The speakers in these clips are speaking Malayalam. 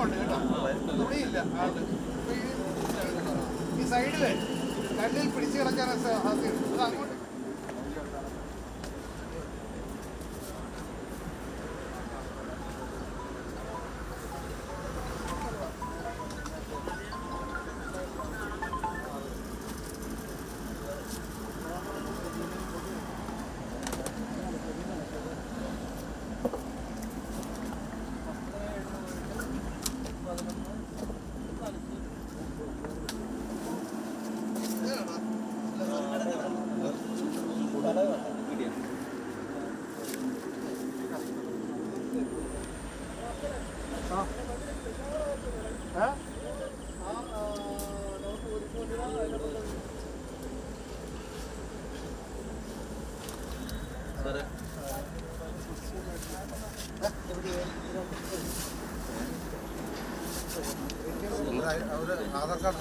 ഉണ്ട് കേട്ടോ, തുണിയില്ല ആള്. ഈ സൈഡില് കല്ലിൽ പിടിച്ചു കിടക്കാൻ സാധ്യതയുണ്ട്. അത് അങ്ങോട്ട് ആധാർ കാർഡ്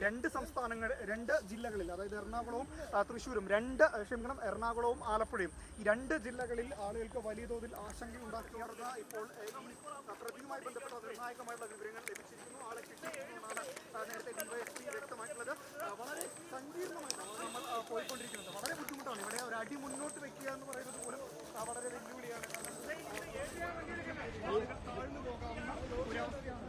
രണ്ട് സംസ്ഥാനങ്ങൾ, രണ്ട് ജില്ലകളിൽ, അതായത് എറണാകുളവും തൃശ്ശൂരും, എറണാകുളവും ആലപ്പുഴയും, ഈ രണ്ട് ജില്ലകളിൽ ആളുകൾക്ക് വലിയ തോതിൽ ആശങ്കയുണ്ടാക്കിയാണ് ഇപ്പോൾ പ്രതിയുമായി ബന്ധപ്പെട്ട നിർണായകമായിട്ടുള്ള വിവരങ്ങൾ ലഭിച്ചിരിക്കുന്നു. ആളെ കിട്ടിയെന്നാണ് നേരത്തെ ഡിവൈഎസ്പി വ്യക്തമായിട്ടുള്ളത്. വളരെ സങ്കീർണമായിട്ടാണ് നമ്മൾ പോയിക്കൊണ്ടിരിക്കുന്നത്. വളരെ ബുദ്ധിമുട്ടാണ്. ഇവിടെ ഒരു അടി മുന്നോട്ട് വെക്കുക എന്ന് പറയുന്നത് പോലും വളരെ വെല്ലുവിളിയാണ്. താഴ്ന്നു പോകാവുന്ന ഒരവസ്ഥയാണ്.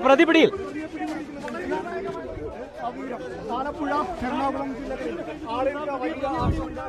പ്രതിപിടിയിൽ ആലപ്പുഴ, എറണാകുളം ജില്ലകളിൽ ആളുകൾക്ക് വലിയ ആശങ്ക.